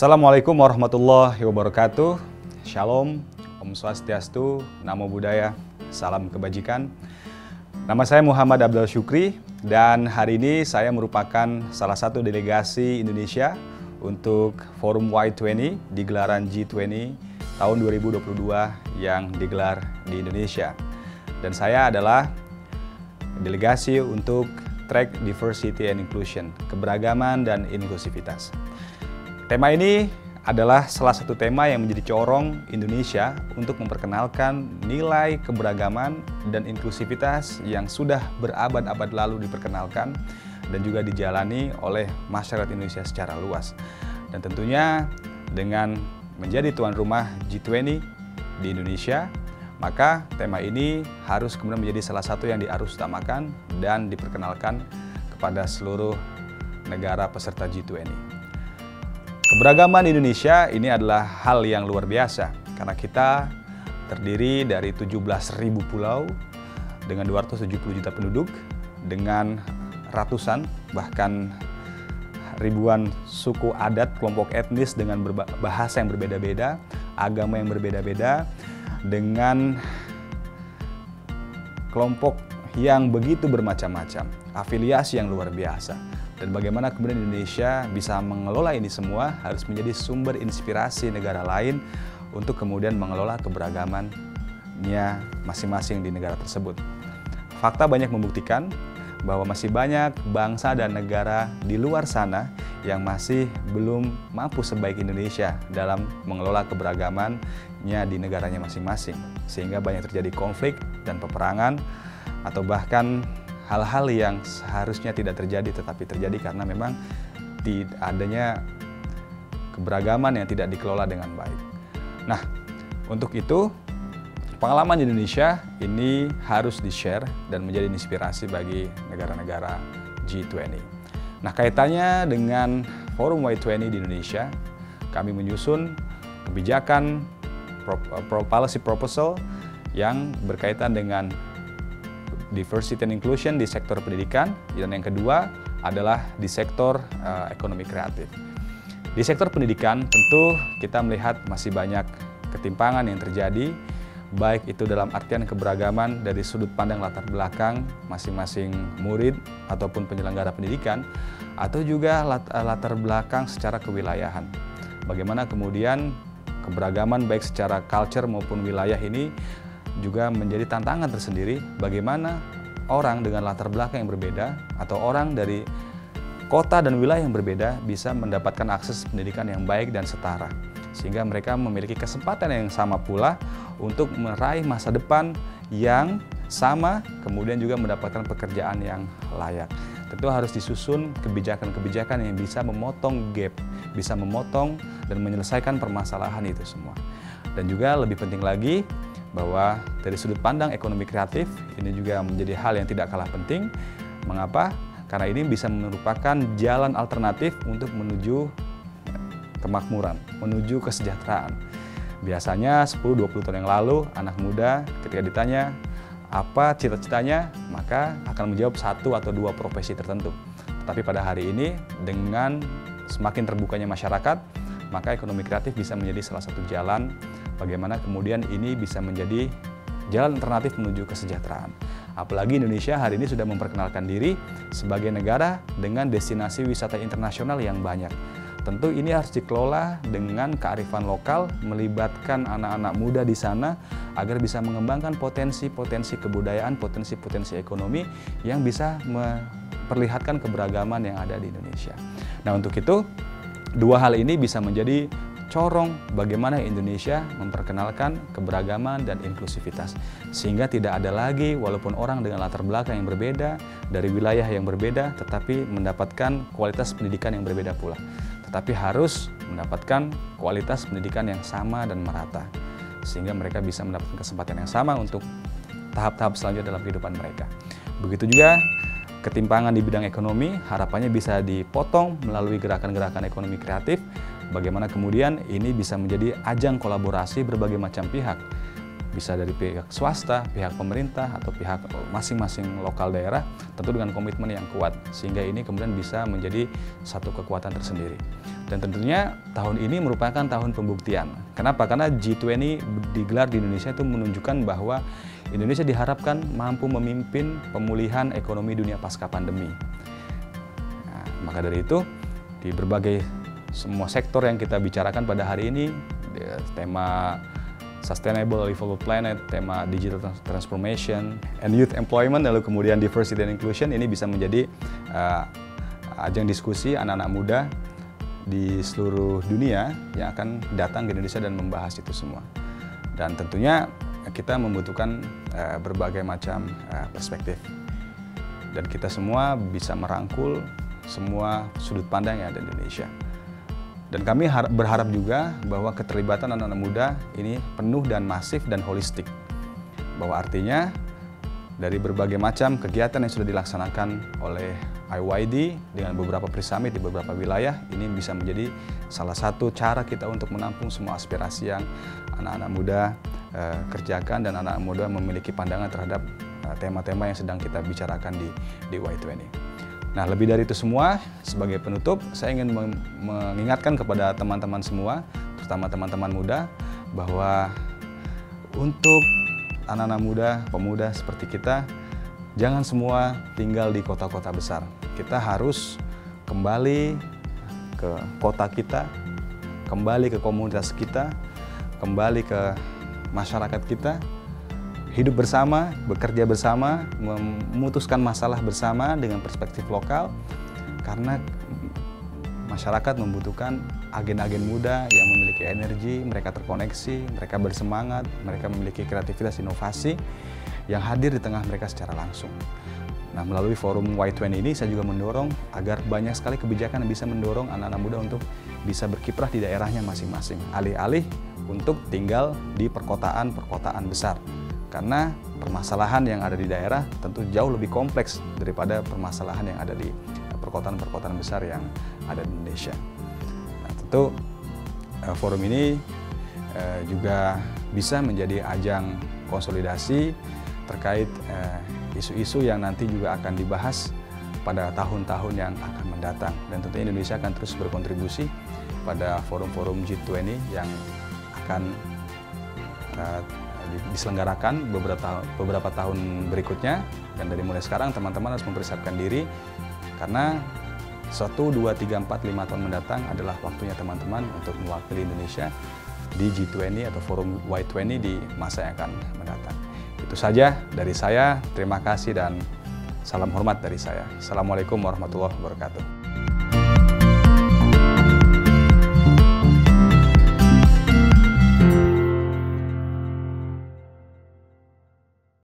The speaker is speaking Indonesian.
Assalamualaikum warahmatullahi wabarakatuh. Shalom, Om Swastiastu, Namo Buddhaya, salam kebajikan. Nama saya Muhammad Abdul Syukri dan hari ini saya merupakan salah satu delegasi Indonesia untuk Forum Y20 di gelaran G20 tahun 2022 yang digelar di Indonesia. Dan saya adalah delegasi untuk track Diversity and Inclusion, keberagaman dan inklusivitas. Tema ini adalah salah satu tema yang menjadi corong Indonesia untuk memperkenalkan nilai keberagaman dan inklusivitas yang sudah berabad-abad lalu diperkenalkan dan juga dijalani oleh masyarakat Indonesia secara luas. Dan tentunya dengan menjadi tuan rumah G20 di Indonesia, maka tema ini harus kemudian menjadi salah satu yang diarusutamakan dan diperkenalkan kepada seluruh negara peserta G20. Keberagaman Indonesia ini adalah hal yang luar biasa karena kita terdiri dari 17.000 pulau dengan 270 juta penduduk, dengan ratusan bahkan ribuan suku adat, kelompok etnis dengan bahasa yang berbeda-beda, agama yang berbeda-beda, dengan kelompok yang begitu bermacam-macam, afiliasi yang luar biasa. Dan bagaimana kemudian Indonesia bisa mengelola ini semua harus menjadi sumber inspirasi negara lain untuk kemudian mengelola keberagamannya masing-masing di negara tersebut. Fakta banyak membuktikan bahwa masih banyak bangsa dan negara di luar sana yang masih belum mampu sebaik Indonesia dalam mengelola keberagamannya di negaranya masing-masing. Sehingga banyak terjadi konflik dan peperangan atau bahkan hal-hal yang seharusnya tidak terjadi tetapi terjadi karena memang adanya keberagaman yang tidak dikelola dengan baik. Nah, untuk itu pengalaman Indonesia ini harus di-share dan menjadi inspirasi bagi negara-negara G20. Nah, kaitannya dengan Forum Y20 di Indonesia, kami menyusun kebijakan policy proposal yang berkaitan dengan diversity and inclusion di sektor pendidikan, dan yang kedua adalah di sektor ekonomi kreatif. Di sektor pendidikan tentu kita melihat masih banyak ketimpangan yang terjadi, baik itu dalam artian keberagaman dari sudut pandang latar belakang masing-masing murid ataupun penyelenggara pendidikan, atau juga latar belakang secara kewilayahan. Bagaimana kemudian keberagaman baik secara culture maupun wilayah ini juga menjadi tantangan tersendiri bagaimana orang dengan latar belakang yang berbeda atau orang dari kota dan wilayah yang berbeda bisa mendapatkan akses pendidikan yang baik dan setara sehingga mereka memiliki kesempatan yang sama pula untuk meraih masa depan yang sama, kemudian juga mendapatkan pekerjaan yang layak. Tentu harus disusun kebijakan-kebijakan yang bisa memotong gap, bisa memotong dan menyelesaikan permasalahan itu semua. Dan juga lebih penting lagi bahwa dari sudut pandang ekonomi kreatif ini juga menjadi hal yang tidak kalah penting. Mengapa? Karena ini bisa merupakan jalan alternatif untuk menuju kemakmuran, menuju kesejahteraan. Biasanya 10-20 tahun yang lalu anak muda ketika ditanya apa cita-citanya, maka akan menjawab satu atau dua profesi tertentu. Tetapi pada hari ini dengan semakin terbukanya masyarakat, maka ekonomi kreatif bisa menjadi salah satu jalan bagaimana kemudian ini bisa menjadi jalan alternatif menuju kesejahteraan. Apalagi Indonesia hari ini sudah memperkenalkan diri sebagai negara dengan destinasi wisata internasional yang banyak. Tentu ini harus dikelola dengan kearifan lokal, melibatkan anak-anak muda di sana agar bisa mengembangkan potensi-potensi kebudayaan, potensi-potensi ekonomi yang bisa memperlihatkan keberagaman yang ada di Indonesia. Nah, untuk itu dua hal ini bisa menjadi corong bagaimana Indonesia memperkenalkan keberagaman dan inklusivitas. Sehingga tidak ada lagi walaupun orang dengan latar belakang yang berbeda, dari wilayah yang berbeda, tetapi mendapatkan kualitas pendidikan yang berbeda pula. Tetapi harus mendapatkan kualitas pendidikan yang sama dan merata. Sehingga mereka bisa mendapatkan kesempatan yang sama untuk tahap-tahap selanjutnya dalam kehidupan mereka. Begitu juga ketimpangan di bidang ekonomi, harapannya bisa dipotong melalui gerakan-gerakan ekonomi kreatif. Bagaimana kemudian ini bisa menjadi ajang kolaborasi berbagai macam pihak, bisa dari pihak swasta, pihak pemerintah, atau pihak masing-masing lokal daerah, tentu dengan komitmen yang kuat, sehingga ini kemudian bisa menjadi satu kekuatan tersendiri. Dan tentunya tahun ini merupakan tahun pembuktian. Kenapa? Karena G20 digelar di Indonesia itu menunjukkan bahwa Indonesia diharapkan mampu memimpin pemulihan ekonomi dunia pasca pandemi. Nah, maka dari itu, di berbagai semua sektor yang kita bicarakan pada hari ini, tema Sustainable Livable Planet, tema Digital Transformation, and Youth Employment, lalu kemudian Diversity and Inclusion, ini bisa menjadi ajang diskusi anak-anak muda di seluruh dunia yang akan datang ke Indonesia dan membahas itu semua. Dan tentunya kita membutuhkan berbagai macam perspektif. Dan kita semua bisa merangkul semua sudut pandang yang ada di Indonesia. Dan kami berharap juga bahwa keterlibatan anak-anak muda ini penuh dan masif dan holistik. Bahwa artinya dari berbagai macam kegiatan yang sudah dilaksanakan oleh IYD dengan beberapa pre-summit di beberapa wilayah, ini bisa menjadi salah satu cara kita untuk menampung semua aspirasi yang anak-anak muda kerjakan dan anak-anak muda memiliki pandangan terhadap tema-tema yang sedang kita bicarakan di Y20. Nah, lebih dari itu semua, sebagai penutup, saya ingin mengingatkan kepada teman-teman semua, terutama teman-teman muda, bahwa untuk anak-anak muda, pemuda seperti kita, jangan semua tinggal di kota-kota besar. Kita harus kembali ke kota kita, kembali ke komunitas kita, kembali ke masyarakat kita, hidup bersama, bekerja bersama, memutuskan masalah bersama dengan perspektif lokal, karena masyarakat membutuhkan agen-agen muda yang memiliki energi, mereka terkoneksi, mereka bersemangat, mereka memiliki kreativitas inovasi yang hadir di tengah mereka secara langsung. Nah, melalui forum Y20 ini saya juga mendorong agar banyak sekali kebijakan yang bisa mendorong anak-anak muda untuk bisa berkiprah di daerahnya masing-masing, alih-alih untuk tinggal di perkotaan-perkotaan besar. Karena permasalahan yang ada di daerah tentu jauh lebih kompleks daripada permasalahan yang ada di perkotaan-perkotaan besar yang ada di Indonesia. Nah, tentu forum ini juga bisa menjadi ajang konsolidasi terkait isu-isu yang nanti juga akan dibahas pada tahun-tahun yang akan mendatang. Dan tentunya Indonesia akan terus berkontribusi pada forum-forum G20 yang akan diselenggarakan beberapa tahun berikutnya. Dan dari mulai sekarang teman-teman harus mempersiapkan diri, karena 1, 2, 3, 4, 5 tahun mendatang adalah waktunya teman-teman untuk mewakili Indonesia di G20 atau forum Y20 di masa yang akan mendatang. Itu saja dari saya, terima kasih dan salam hormat dari saya. Assalamualaikum warahmatullahi wabarakatuh.